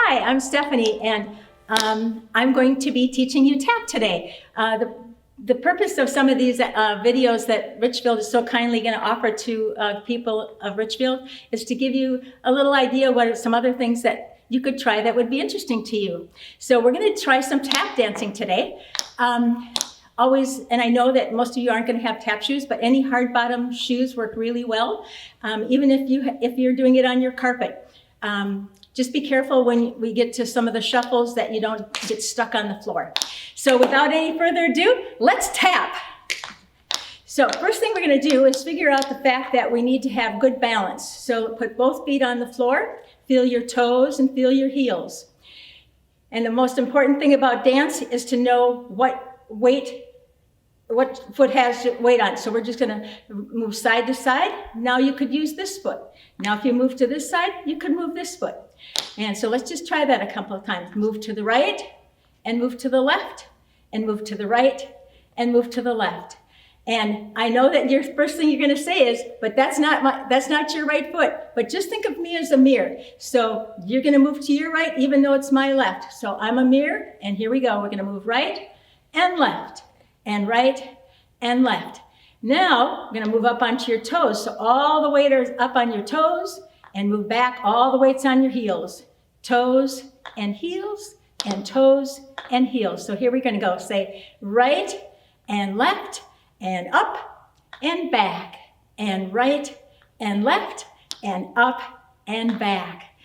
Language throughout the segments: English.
Hi, I'm Stephanie, and I'm going to be teaching you tap today. The purpose of some of these videos that Richfield is so kindly going to offer to people of Richfield is to give you a little idea what are some other things that you could try that would be interesting to you. So we're going to try some tap dancing today. Always, and I know that most of you aren't going to have tap shoes, but any hard bottom shoes work really well, even if you're doing it on your carpet. Just be careful when we get to some of the shuffles that you don't get stuck on the floor. So without any further ado, let's tap. So first thing we're going to do is figure out the fact that we need to have good balance. So put both feet on the floor, feel your toes and feel your heels. And the most important thing about dance is to know what foot has weight on. So we're just going to move side to side. Now you could use this foot. Now if you move to this side, you could move this foot. And so let's just try that a couple of times. Move to the right and move to the left and move to the right and move to the left. And I know that your first thing you're going to say is, but that's not your right foot. But just think of me as a mirror. So you're going to move to your right even though it's my left. So I'm a mirror, and here we go. We're going to move right and left and right and left. Now we're going to move up onto your toes. So all the weight is up on your toes, and move back, all the weight's on your heels. Toes and heels and toes and heels. So here we're going to go. Say right and left and up and back and right and left and up and back.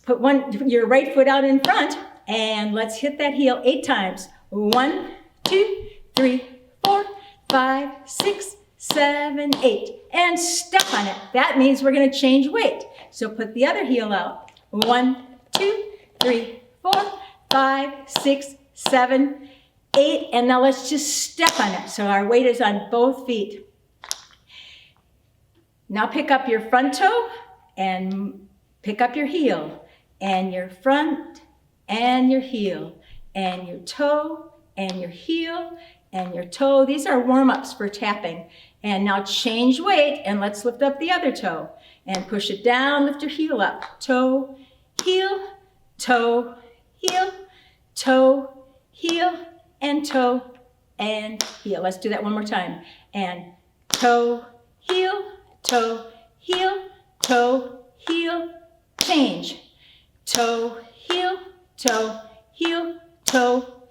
Put your right foot out in front, and let's hit that heel 8 times. 1, 2, 3, 4, 5, 6, 7, 8. And step on it. That means we're going to change weight. So put the other heel out. 1, 2, 3, 4, 5, 6, 7, 8. And now let's just step on it. So our weight is on both feet. Now pick up your front toe and pick up your heel. And your front and your heel. And your toe and your heel and your toe. These are warm-ups for tapping. And now change weight, and let's lift up the other toe. And push it down, lift your heel up. Toe, heel, toe, heel, toe, heel, and toe, and heel. Let's do that one more time. And toe, heel, toe, heel, toe, heel, change. Toe, heel, toe,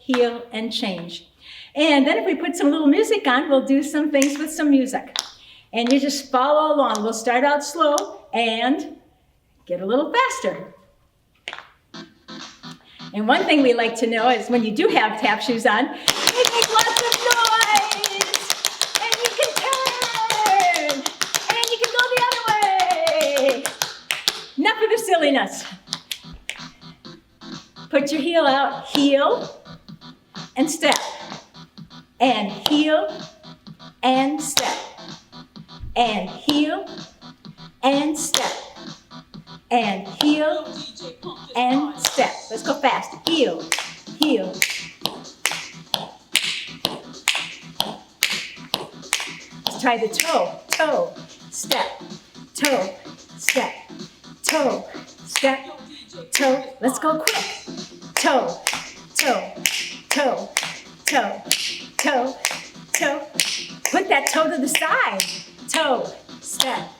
heel, and change. And then if we put some little music on, we'll do some things with some music. And you just follow along. We'll start out slow and get a little faster. And one thing we like to know is when you do have tap shoes on, they make lots of noise. And you can turn. And you can go the other way. Enough of the silliness. Put your heel out, heel, and step. And heel, and step. And heel, and step. And heel, and step. Let's go fast. Heel, heel. Let's try the toe, toe, step, toe, step, toe, step, toe. Let's go quick. Toe, toe, toe, toe, toe, toe. Put that toe to the side. Toe, step,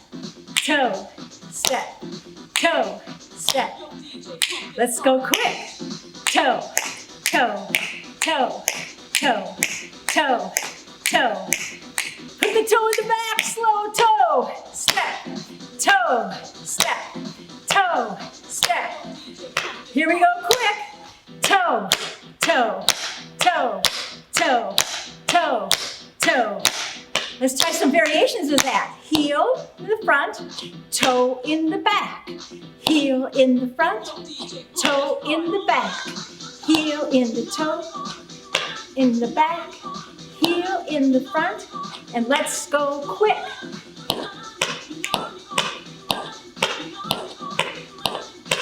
toe, step, toe, step. Let's go quick. Toe, toe, toe, toe, toe, toe. Put the toe in the back, slow toe, step, toe, step, toe, step. Here we go, quick. Toe, toe, toe, toe, toe, toe. Let's try some variations of that. Heel in the front, toe in the back. Heel in the front, toe in the back. Heel in the toe, in the back. Heel in the front, and let's go quick.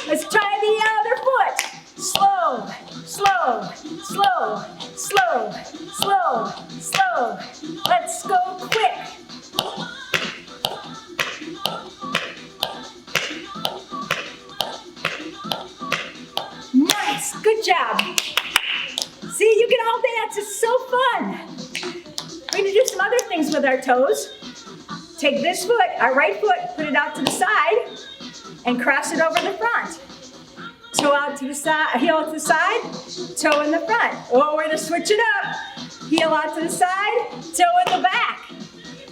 Let's try the other foot. Slow, slow, slow, slow, slow, slow. Let's go quick. Good job. See, you can all dance. It's so fun. We're going to do some other things with our toes. Take this foot, our right foot, put it out to the side, and cross it over the front. Toe out to the side, heel to the side, toe in the front. Oh, we're going to switch it up. Heel out to the side, toe in the back.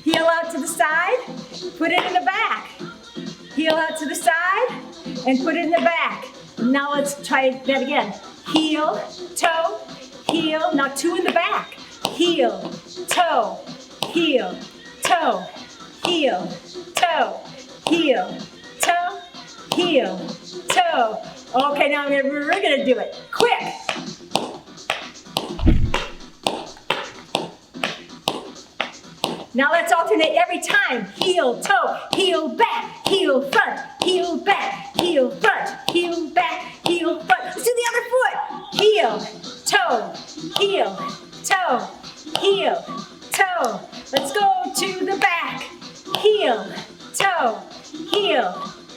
Heel out to the side, put it in the back. Heel out to the side, and put it in the back. Now let's try that again. Heel, toe, heel. Now two in the back. Heel, toe, heel, toe, heel, toe, heel, toe, heel, toe. Okay, now we're gonna do it. Quick. Now let's alternate every time. Heel, toe, heel, back, heel, front, heel, back, heel, front, heel, back, heel, front. Let's do the other foot. Heel, toe, heel, toe, heel, toe. Let's go to the back. Heel, toe, heel,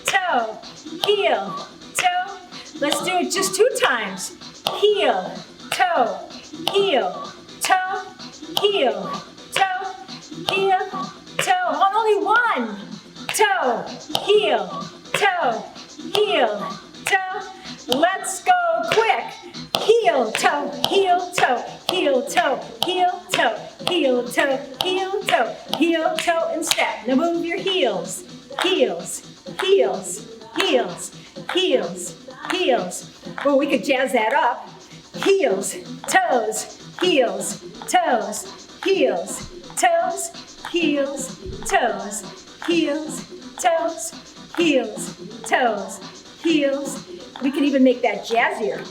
toe, heel, toe. Let's do it just 2 times. Heel, toe, heel, toe, heel, toe, heel, toe. On only one. Toe, heel, toe, heel, toe. Let's go quick. Heel, toe, heel, toe, heel, toe, heel, toe, heel, toe, heel, toe, heel, toe, and step. Now move your heels. Heels, heels, heels, heels, heels. Oh, we could jazz that up. Heels, toes, heels, toes, heels, toes, heels, toes, heels, toes, heels, toes, heels. We could even make that jazzier.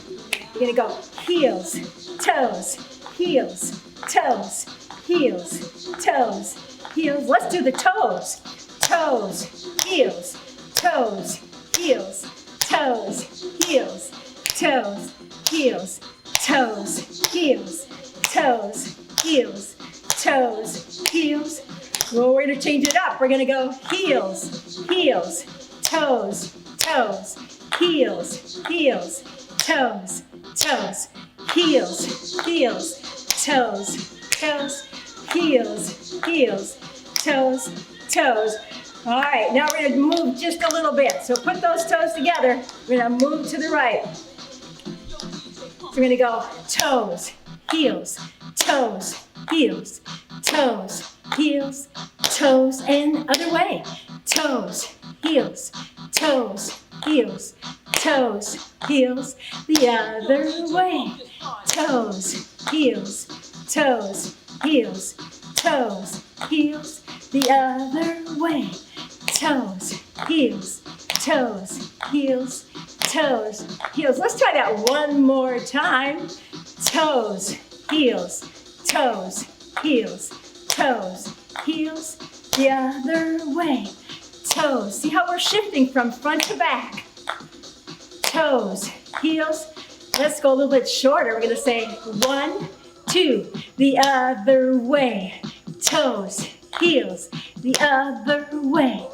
We're gonna go heels, toes, heels, toes, heels, toes, heels. Let's do the toes. Toes, heels, toes, heels, toes, heels, toes, heels, toes, heels, toes, heels, toes, heels. Well, we're gonna change it up. We're gonna go heels, heels, toes, toes, heels, heels, toes, toes, heels, heels, toes, toes, heels, heels, toes, toes. All right, now we're gonna move just a little bit. So put those toes together. We're gonna move to the right. So we're gonna go toes, heels, toes, heels, toes, heels, toes, and other way. Toes, heels, toes, heels, toes, heels, the other way. Toes, heels, toes, heels, toes, heels, the other way. Toes, heels, toes, heels, toes, heels. Let's try that one more time. Toes, heels, toes, heels, toes, heels, the other way. Toes. See how we're shifting from front to back. Toes, heels. Let's go a little bit shorter. We're going to say 1, 2, the other way. Toes, heels, the other way.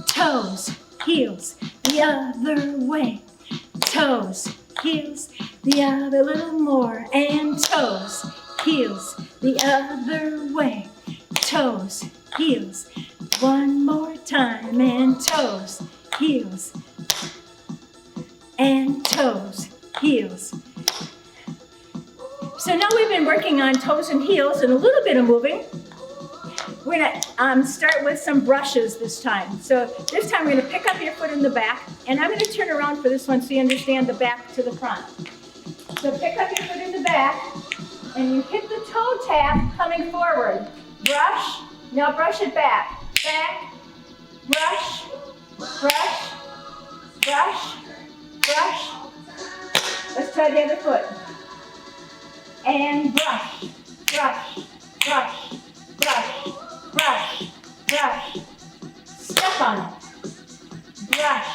Toes, heels, the other way. Toes, heels, the other, little more. And toes, heels, the other way. Toes, heels, one more time. And toes, heels, and toes, heels. So now we've been working on toes and heels and a little bit of moving. We're gonna start with some brushes this time. So this time we're gonna pick up your foot in the back, and I'm gonna turn around for this one so you understand the back to the front. So pick up your foot in the back, and you hit the toe tap coming forward. Brush, now brush it back. Back, brush, brush, brush, brush. Let's try the other foot. And brush, brush, brush, brush, brush, brush. Step on it. Brush,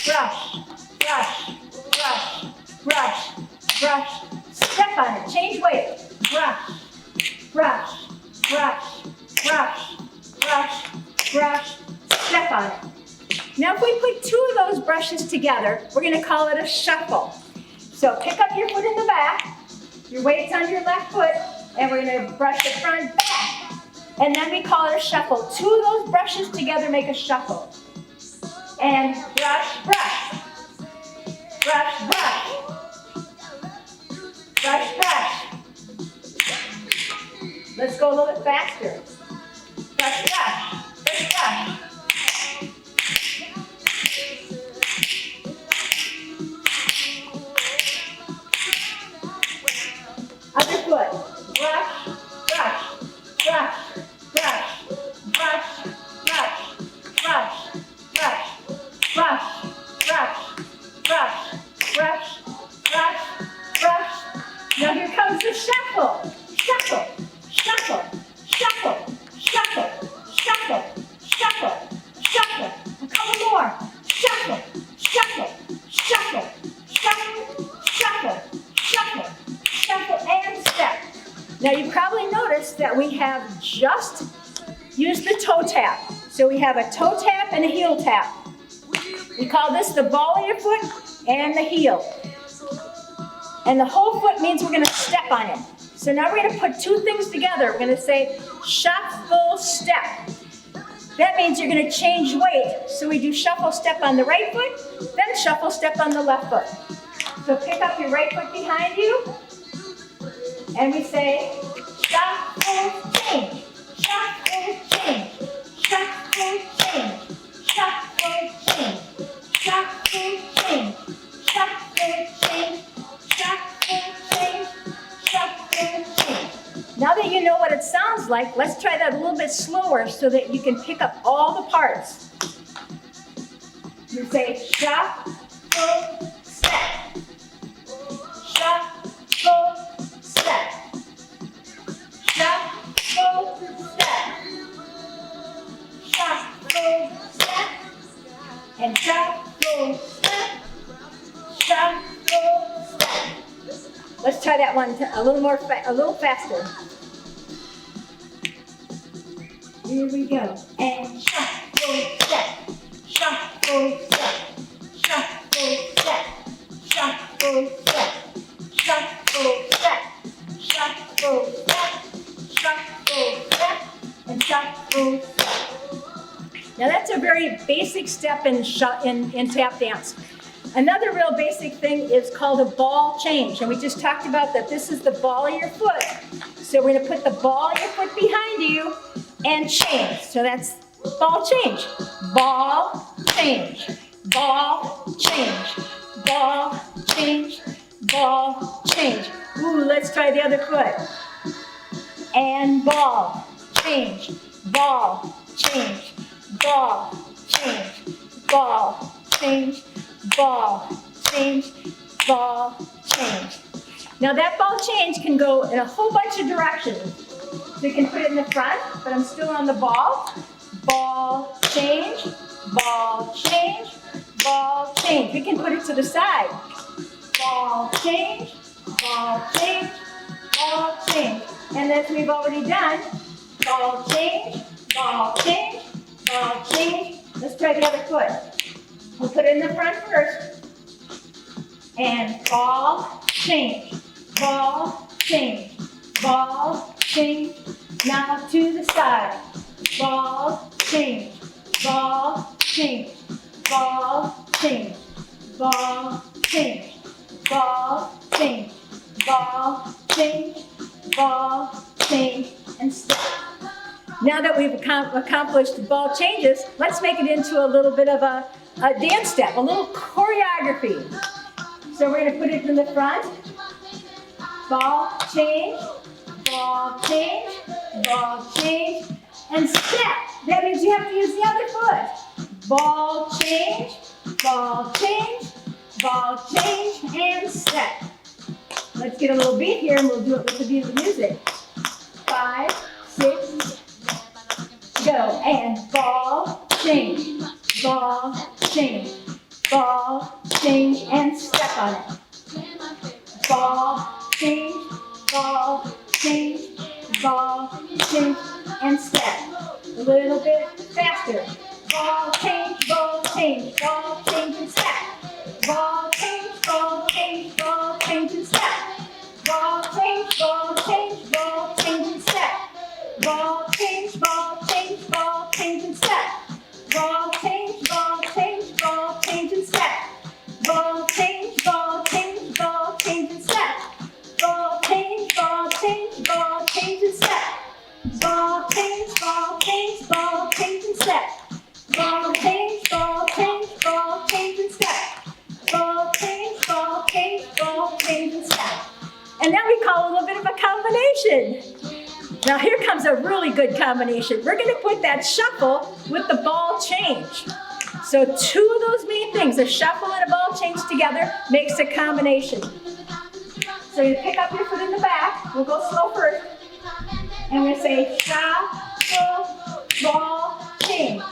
brush, brush, brush, brush, brush. Step on it. Change weight. Brush, brush, brush, brush, brush, brush. Step on it. Now if we put 2 of those brushes together, we're going to call it a shuffle. So pick up your foot in the back, your weight's on your left foot, and we're gonna brush the front back. And then we call it a shuffle. Two of those brushes together make a shuffle. And brush, brush. Brush, brush. Brush, brush. Let's go a little bit faster. Brush, brush. Brush, brush. Other foot. Brush, brush, brush, brush, brush, brush, brush, brush, brush, brush, brush, brush, brush, brush. Now here comes the shuffle. Shuffle, shuffle, shuffle, shuffle, shuffle, shuffle, shuffle. A couple more. Shuffle, shuffle, shuffle, shuffle, shuffle, shuffle, shuffle, and step. Now you probably noticed that we have just used the toe tap. So we have a toe tap and a heel tap. We call this the ball of your foot and the heel. And the whole foot means we're going to step on it. So now we're going to put two things together. We're going to say shuffle step. That means you're going to change weight. So we do shuffle step on the right foot, then shuffle step on the left foot. So pick up your right foot behind you, and we say shuffle change, shuffle change, shuffle change, shuffle change, shuffle change, shuffle change, shuffle change, shuffle change. Now that you know what it sounds like, let's try that a little bit slower so that you can pick up all the parts. You say shuffle step, shuffle step, shuffle step, shuffle step, and shuffle step, shuffle step. Let's try that one a little faster. Here we go. And shuffle step, shuffle step, shuffle step, shuffle step, shuffle step, shuffle step, shuffle step, and shuffle step. Now that's a very basic step in tap dance. Another real basic thing is called a ball change. And we just talked about that this is the ball of your foot. So we're going to put the ball of your foot behind you and change. So that's ball change. Ball change. Ball change. Ball change. Ball change. Ooh, let's try the other foot. And ball change. Ball change. Ball change. Ball change. Ball change, ball change. Now that ball change can go in a whole bunch of directions. So you can put it in the front, but I'm still on the ball. Ball change, ball change, ball change. We can put it to the side. Ball change, ball change, ball change. And as we've already done, ball change, ball change, ball change. Let's try the other foot. We'll put it in the front first. And ball, change, ball, change, ball, change. Now to the side. Ball, change, ball, change, ball, change, ball, change, ball, change, ball, change, ball, change, and step. Now that we've accomplished the ball changes, let's make it into a little bit of a dance step, a little choreography. So we're going to put it in the front. Ball change, ball change, ball change, and step. That means you have to use the other foot. Ball change, ball change, ball change, and step. Let's get a little beat here and we'll do it with the beat of the music. 5, 6, go. And ball change, ball change, ball change, and step on it. Ball change, ball change, ball change, and step. A little bit faster. Ball change, ball change, ball change, and step. Ball change, ball change, ball combination. Now here comes a really good combination. We're going to put that shuffle with the ball change. So two of those main things, a shuffle and a ball change together, makes a combination. So you pick up your foot in the back. We'll go slow first. And we're going to say shuffle, ball, change.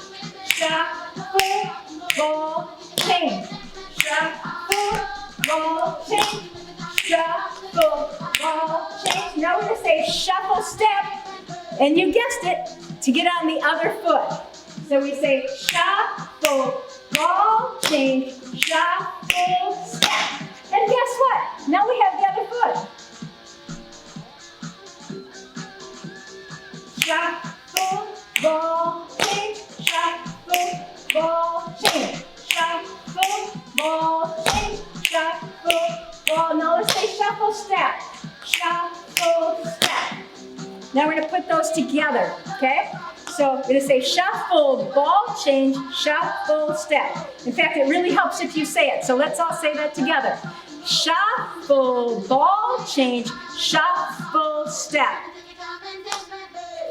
Shuffle, ball, change. Shuffle, ball, change. Shuffle, ball, change. Now we're going to say shuffle step. And you guessed it, to get on the other foot. So we say shuffle, ball, change, shuffle, step. And guess what? Now we have the other foot. Shuffle, ball, change, shuffle, ball, change, shuffle, ball, change, shuffle, ball. Now let's say shuffle, step, shuffle, step. Now we're going to put those together, okay? So we're going to say shuffle, ball, change, shuffle, step. In fact, it really helps if you say it. So let's all say that together. Shuffle, ball, change, shuffle, step.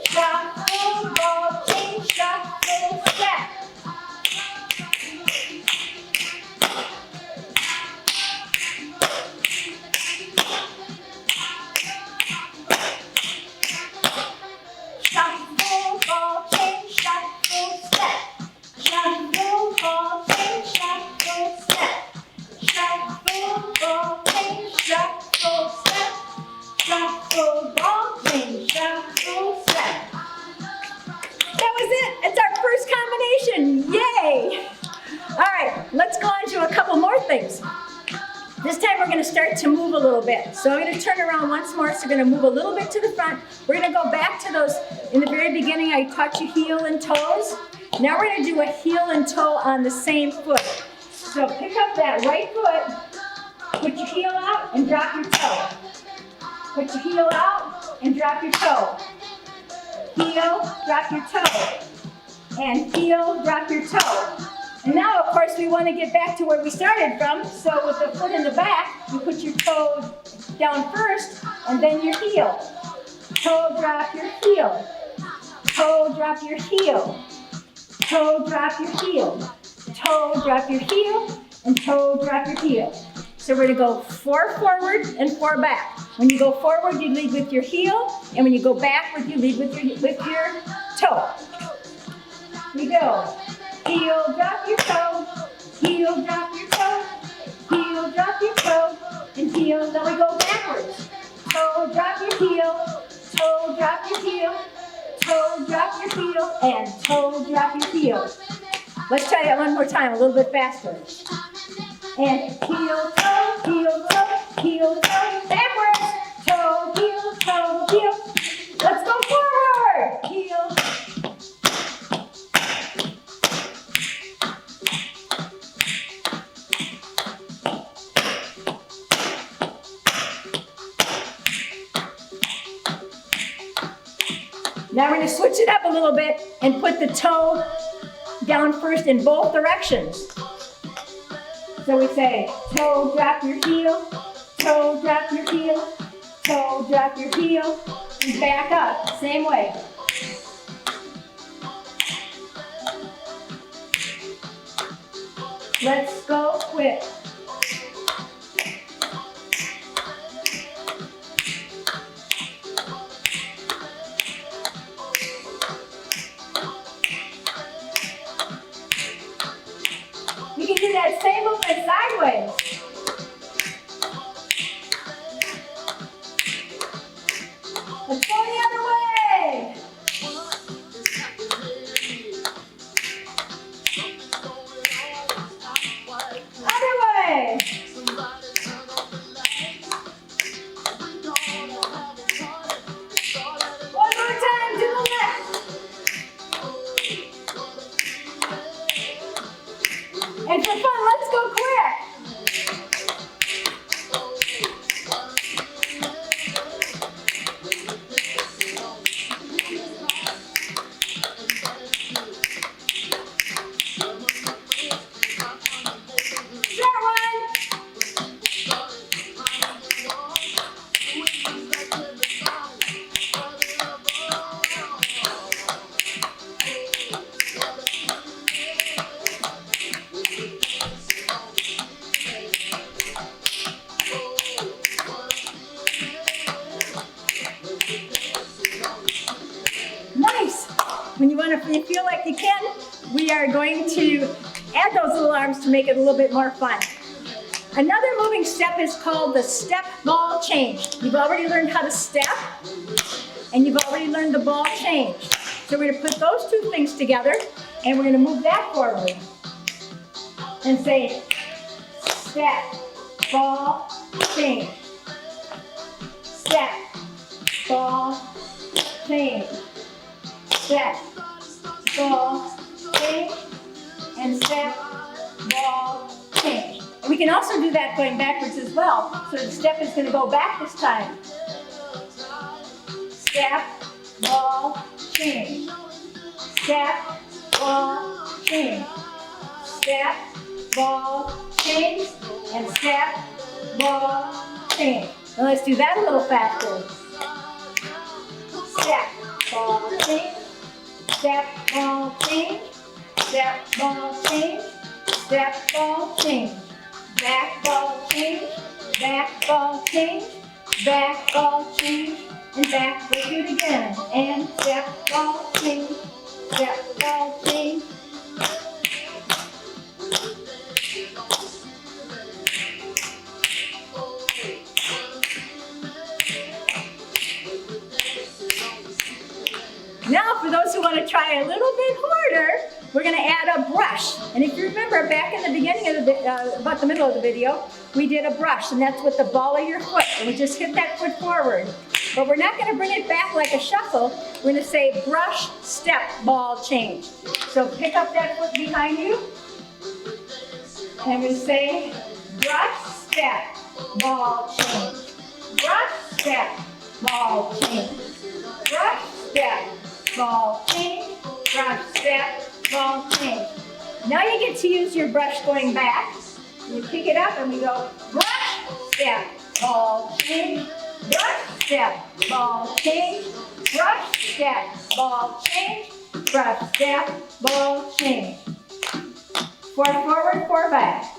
Shuffle, ball, change, shuffle, step. Shuffle, ball, change, shuffle, step. Shuffle, ball, change, shuffle, step. Shuffle, ball, change, shuffle, step. Shuffle, ball, change, shuffle, step. That was it. It's our first combination. Yay! All right, let's go on to a couple more things. This time we're going to start to move a little bit. So I'm going to turn around once more. So we're going to move a little bit to the front. We're going to go back to those, in the very beginning I taught you heel and toes. Now we're going to do a heel and toe on the same foot. So pick up that right foot, put your heel out and drop your toe. Put your heel out and drop your toe. Heel, drop your toe. And heel, drop your toe. And now, of course, we want to get back to where we started from. So with the foot in the back, you put your toe down first, and then your heel. Toe, drop your heel. Toe, drop your heel. Toe, drop your heel. Toe, drop your heel, and toe, drop your heel. So we're going to go 4 forward and 4 back. When you go forward, you lead with your heel, and when you go backward, you lead with your toe. We go. Heel, drop your toe, heel, drop your toe, heel, drop your toe, and heel. Then we go backwards. Toe, drop your heel, toe, drop your heel, toe, drop your heel, and toe, drop your heel. Let's try that one more time, a little bit faster. And heel, toe, heel, toe, backwards. Toe, heel, Let's go forward. Heel. Now we're going to switch it up a little bit and put the toe down first in both directions. So we say, toe, drop your heel, toe, drop your heel, toe, drop your heel, and back up, same way. Let's go quick. You can do that same movement sideways. Let's go the other way. Other way. One more time to the left. And for fun, let's go quick. Short one. we are going to add those little arms to make it a little bit more fun. Another moving step is called the step ball change. You've already learned how to step, and you've already learned the ball change. So we're going to put those two things together, and we're going to move that forward. And say, step, ball, change. Step, ball, change. Step, ball, change. And step, ball, change. And we can also do that going backwards as well. So the step is going to go back this time. Step, ball, change. Step, ball, change. Step, ball, change. And step, ball, change. Now let's do that a little faster. Step, ball, change. Step, ball, change. Step, ball, change. Step, ball, change. Back, ball, change. Back, ball, change. Back, ball, change. And back, let's do it again. And step, ball, change. Step, ball, change. Now, for those who want to try a little bit harder, we're going to add a brush. And if you remember, back in the beginning of about the middle of the video, we did a brush, and that's with the ball of your foot. And we just hit that foot forward. But we're not going to bring it back like a shuffle. We're going to say brush, step, ball, change. So pick up that foot behind you. And we say brush, step, ball, change. Brush, step, ball, change. Brush, step, ball, change. Brush, step, ball, change. Now you get to use your brush going back. You pick it up and we go brush, step, ball, change. Brush, step, ball, change. Brush, step, ball, change. Brush, step, ball, change. 4 forward, 4 back.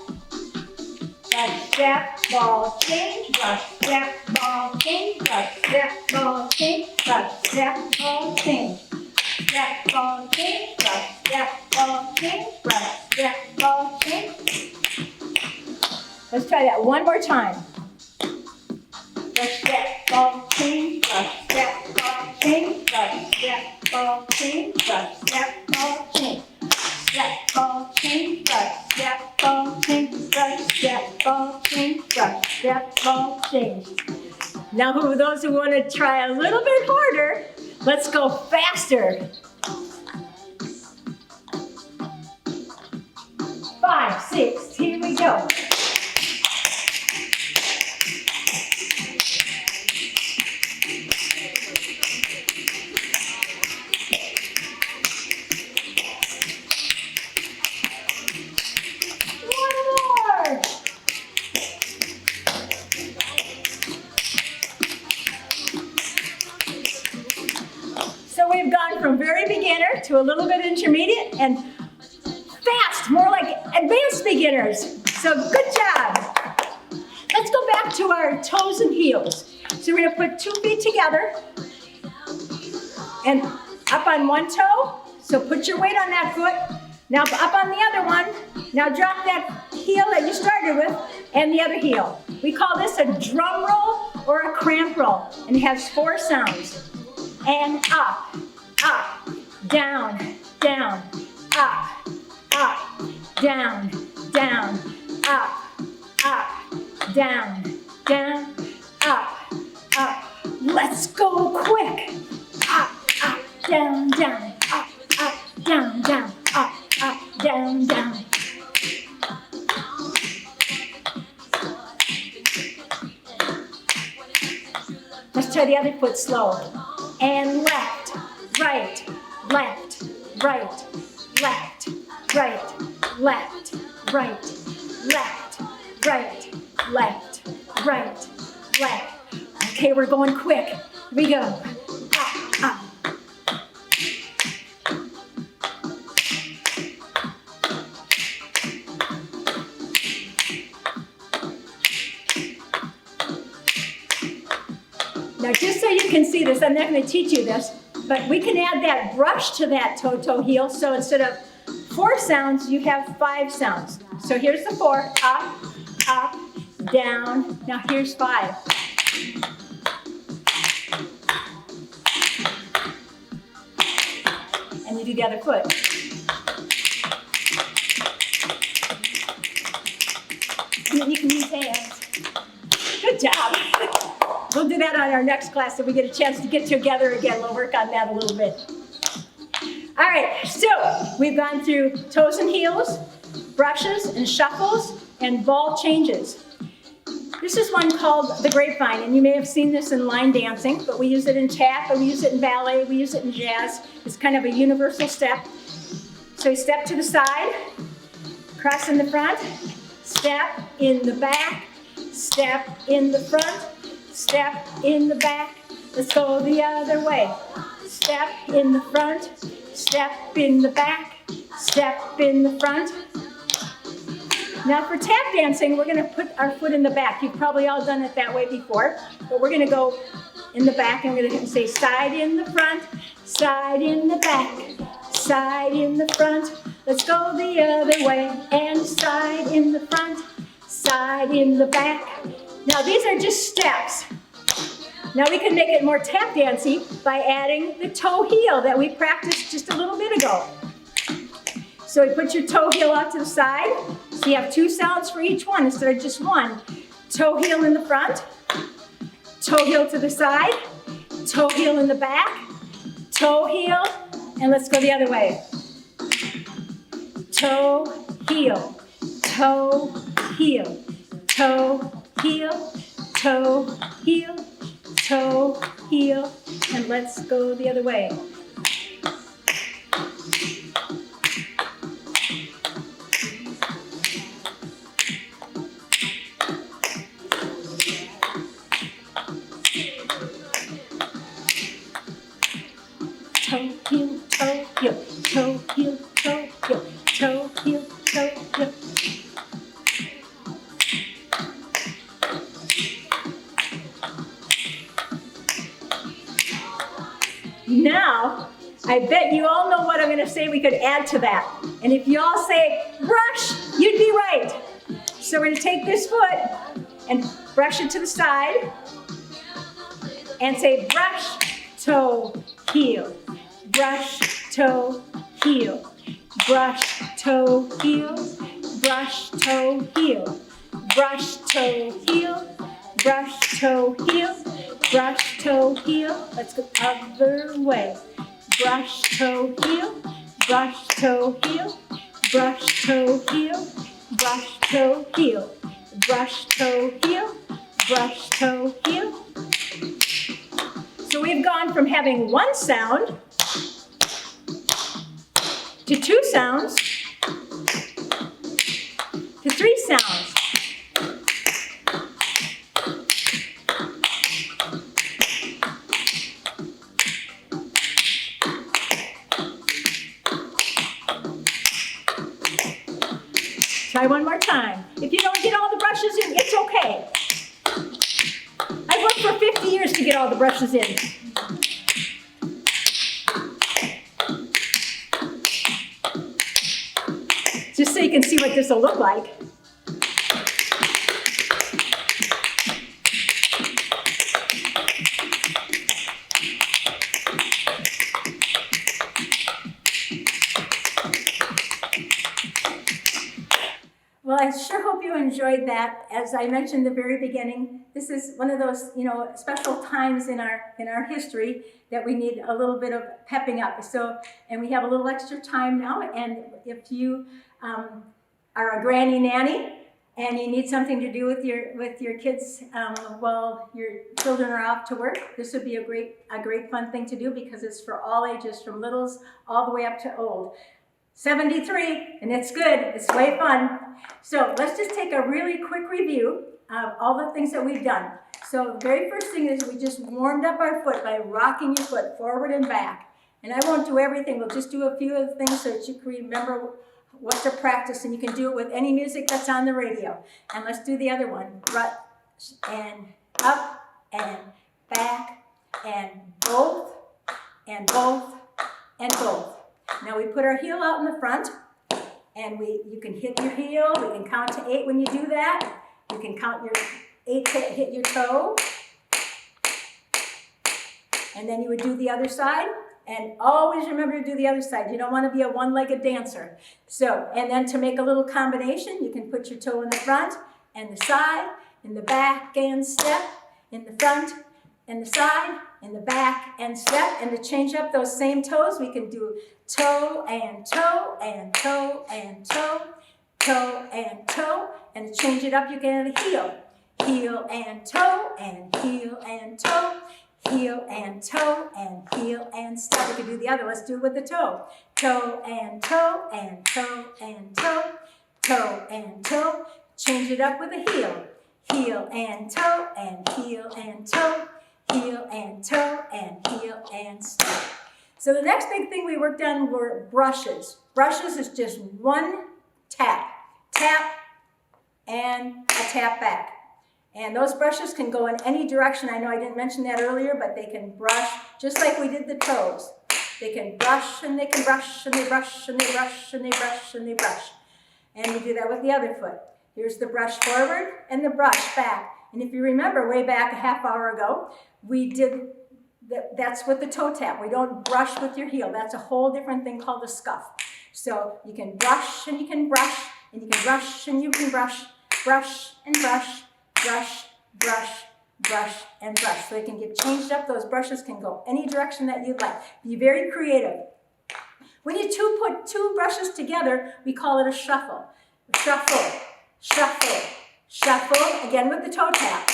Brush, step, ball, change. Brush, step, ball, change. Brush, step, ball, change. Brush, step, ball, change. Step, ball, change. Brush, step, ball, change. Brush, step, ball, change. Let's try that one more time. Brush, step, ball, change. Brush, step, ball, change. Brush, step, ball, change. Brush, step, ball, change. Step, ball, change. Brush, step, ball, change. Brush, step, ball, change. Brush, step, ball, change. Now, for those who want to try a little bit harder, let's go faster. 5, 6, here we go. We've gone from very beginner to a little bit intermediate and fast, more like advanced beginners. So good job. Let's go back to our toes and heels. So we're going to put 2 feet together and up on one toe. So put your weight on that foot. Now up on the other one. Now drop that heel that you started with and the other heel. We call this a drum roll or a cramp roll, and it has 4 sounds. And up, up, down, down, up, up, down, down, up, up, down, down, up, up. Let's go quick. Up, up, down, down, up, up, down, down, up, up, down, down. Let's try the other foot slow. And left, right, left, right, left, right, left, right, left, right, left, right, left. Okay, we're going quick. Here we go. Up, up. Now, just so you can see this, I'm not going to teach you this, but we can add that brush to that toe-toe heel. So instead of 4 sounds, you have 5 sounds. So here's the 4, up, up, down. Now here's 5. And you do the other foot. You can use hands. Good job. We'll do that on our next class if we get a chance to get together again. We'll work on that a little bit. All right, so we've gone through toes and heels, brushes and shuffles, and ball changes. This is one called the Grapevine, and you may have seen this in line dancing, but we use it in tap, and we use it in ballet, we use it in jazz. It's kind of a universal step. So you step to the side, cross in the front, step in the back, step in the front, step in the back. Let's go the other way. Step in the front, step in the back, step in the front. Now for tap dancing, we're going to put our foot in the back. You've probably all done it that way before, but we're going to go in the back and we're going to say side in the front, side in the back, side in the front. Let's go the other way and side in the front, side in the back. Now these are just steps. Now we can make it more tap dancey by adding the toe heel that we practiced just a little bit ago. So you put your toe heel out to the side. So you have 2 sounds for each one instead of just 1. Toe heel in the front, toe heel to the side, toe heel in the back, toe heel, and let's go the other way. Toe heel, toe heel, toe heel, toe heel, toe heel, and let's go the other way. Toe heel, toe heel, toe heel, toe heel, toe heel, toe heel. Now, I bet you all know what I'm going to say we could add to that. And if you all say brush, you'd be right. So we're going to take this foot and brush it to the side and say brush, toe, heel. Brush, toe, heel. Brush, toe, heel. Brush, toe, heel. Brush, toe, heel. Brush, toe, heel. Brush, toe, heel. Let's go other way. Brush, toe, heel. Brush, toe, heel. Brush, toe, heel. Brush, toe, heel. Brush, toe, heel. Brush, toe, heel. So we've gone from having 1 sound to 2 sounds to 3 sounds. Try one more time. If you don't get all the brushes in, it's okay. I've worked for 50 years to get all the brushes in. Just so you can see what this will look like. Well, I sure hope you enjoyed that. As I mentioned at the very beginning, this is one of those, special times in our history that we need a little bit of pepping up. So, and we have a little extra time now. And if you are a granny nanny and you need something to do with your kids while your children are off to work, this would be a great fun thing to do because it's for all ages, from littles all the way up to old. 73, and it's good. It's way fun. So let's just take a really quick review of all the things that we've done. So the very first thing is we just warmed up our foot by rocking your foot forward and back. And I won't do everything. We'll just do a few of the things so that you can remember what to practice, and you can do it with any music that's on the radio. And let's do the other one. Rut and up and back and both and both and both. Now we put our heel out in the front And you can hit your heel. We can count to 8 when you do that. You can count your 8 to hit your toe. And then you would do the other side. And always remember to do the other side. You don't want to be a one-legged dancer. So, and then to make a little combination, you can put your toe in the front and the side, in the back and step, in the front and the side, in the back and step. And to change up those same toes, we can do toe and toe and toe and toe, toe and toe. And to change it up, you can add a heel. Heel and toe and heel and toe. Heel and toe and heel and step. We can do the other. Let's do it with the toe. Toe and toe and toe and toe. Toe and toe. Change it up with a heel. Heel and toe and heel and toe. Heel and toe and heel and step. So the next big thing we worked on were brushes. Brushes is just one tap. Tap and a tap back. And those brushes can go in any direction. I know I didn't mention that earlier, but they can brush just like we did the toes. They can brush and they can brush and they brush and they brush and they brush and they brush. And we do that with the other foot. Here's the brush forward and the brush back. And if you remember way back a half hour ago, we did that's with the toe tap. We don't brush with your heel. That's a whole different thing called a scuff. So you can brush and you can brush and you can brush and you can brush, brush and brush. Brush, brush, brush, and brush. So they can get changed up. Those brushes can go any direction that you'd like. Be very creative. When you put two brushes together, we call it a shuffle. Shuffle, shuffle, shuffle. Again with the toe tap.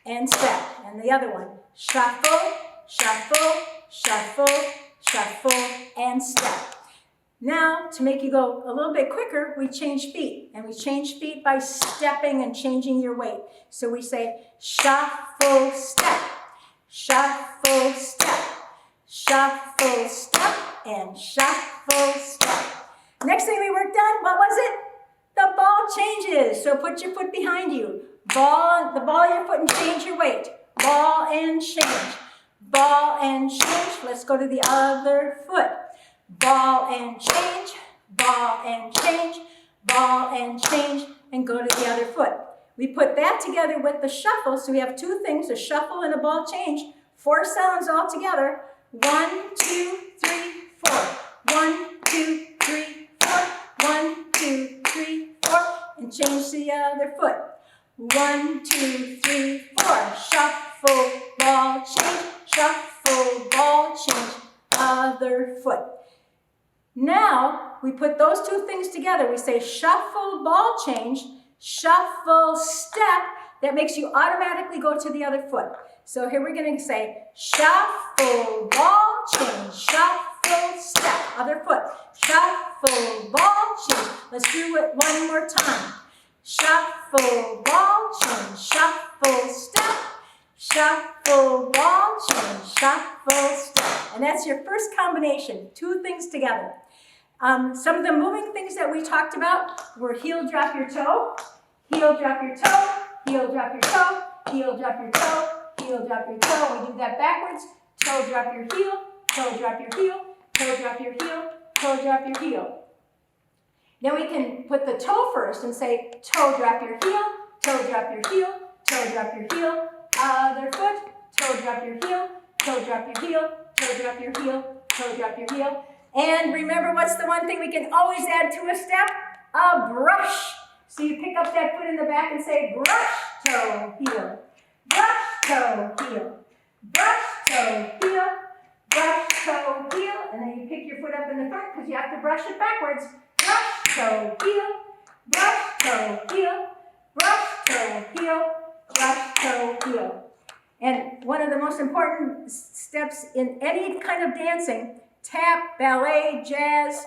And step. And the other one. Shuffle, shuffle, shuffle, shuffle, and step. Now, to make you go a little bit quicker, we change feet. And we change feet by stepping and changing your weight. So we say shuffle, step, shuffle, step, shuffle, step, and shuffle, step. Next thing we worked on, what was it? The ball changes. So put your foot behind you. The ball of your foot and change your weight. Ball and change. Ball and change. Let's go to the other foot. Ball and change, ball and change, ball and change, and go to the other foot. We put that together with the shuffle, so we have two things, a shuffle and a ball change. 4 sounds all together. 1, 2, 3, 4. 1, 2, 3, 4. 1, 2, 3, 4. And change the other foot. 1, 2, 3, 4. Shuffle, ball change, shuffle, ball change, other foot. Now, we put those two things together. We say shuffle, ball change, shuffle, step. That makes you automatically go to the other foot. So here we're going to say shuffle, ball change, shuffle, step. Other foot. Shuffle, ball change. Let's do it one more time. Shuffle, ball change, shuffle, step. Shuffle, ball change, shuffle, step. And that's your first combination, two things together. Some of the moving things that we talked about were heel drop your toe, heel drop your toe, heel drop your toe, heel drop your toe, heel drop your toe. We do that backwards. Toe drop your heel, toe drop your heel, toe drop your heel, toe drop your heel. Then we can put the toe first and say toe drop your heel, toe drop your heel, toe drop your heel, other foot, toe drop your heel, toe drop your heel, toe drop your heel, toe drop your heel. And remember, what's the one thing we can always add to a step? A brush. So you pick up that foot in the back and say brush, toe, heel. Brush, toe, heel. Brush, toe, heel. Brush, toe, heel. And then you pick your foot up in the front because you have to brush it backwards. Brush, toe, heel. Brush, toe, heel. Brush, toe, heel. Brush, toe, heel. And one of the most important steps in any kind of dancing, tap, ballet, jazz,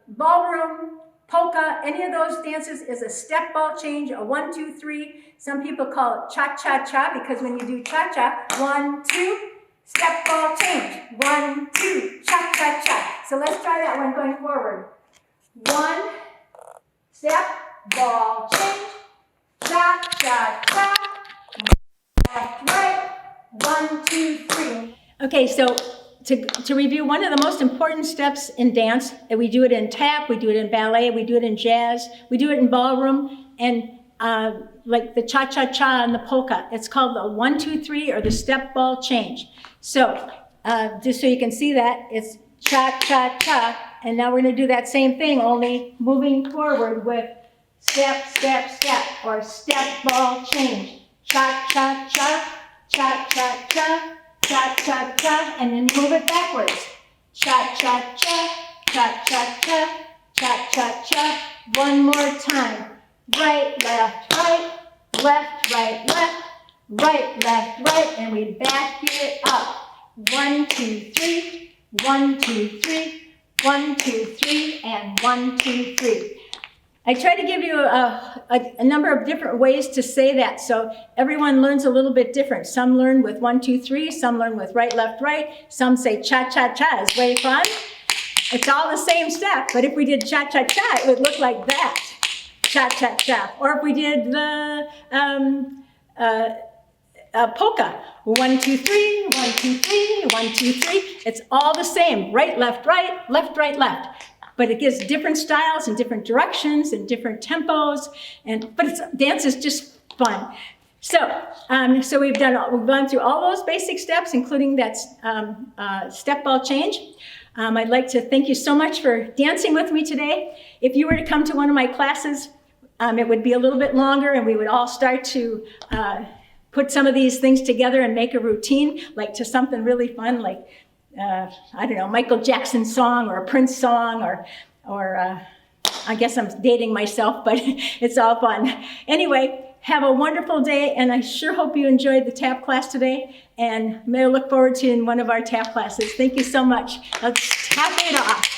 ballroom, polka, any of those dances is a step ball change, a 1, 2, 3. Some people call it cha-cha-cha because when you do cha-cha, 1, 2, step ball change. 1, 2, cha-cha-cha. So let's try that one going forward. 1, step, ball change, cha-cha-cha. Left, right, 1, 2, 3. Okay, so to review, one of the most important steps in dance, and we do it in tap, we do it in ballet, we do it in jazz, we do it in ballroom, and like the cha-cha-cha and the polka. It's called the 1, 2, 3, or the step ball change. So just so you can see that, it's cha-cha-cha, and now we're going to do that same thing, only moving forward with step, step, step, or step ball change. Cha-cha-cha, cha-cha-cha, cha-cha-cha, and then move it backwards. Cha-cha-cha, cha-cha-cha, cha-cha-cha. One more time. Right, left, right, left, right, left, right, left, right, and we back it up. 1, 2, 3, 1, 2, 3, 1, 2, 3, and 1, 2, 3. I try to give you a number of different ways to say that, so everyone learns a little bit different. Some learn with 1, 2, 3, some learn with right, left, right, some say cha-cha-cha is way fun. It's all the same step, but if we did cha-cha-cha, it would look like that, cha-cha-cha. Or if we did the polka, 1, 2, 3, 1, 2, 3, 1, 2, 3, it's all the same, right, left, left, left. But it gives different styles and different directions and different tempos, but dance is just fun. So, so we've gone through all those basic steps, including that step ball change. I'd like to thank you so much for dancing with me today. If you were to come to one of my classes, it would be a little bit longer, and we would all start to put some of these things together and make a routine, like to something really fun, like I don't know, Michael Jackson song or a Prince song, or I guess I'm dating myself, but it's all fun. Anyway, have a wonderful day, and I sure hope you enjoyed the tap class today, and may I look forward to in one of our tap classes. Thank you so much. Let's tap it off.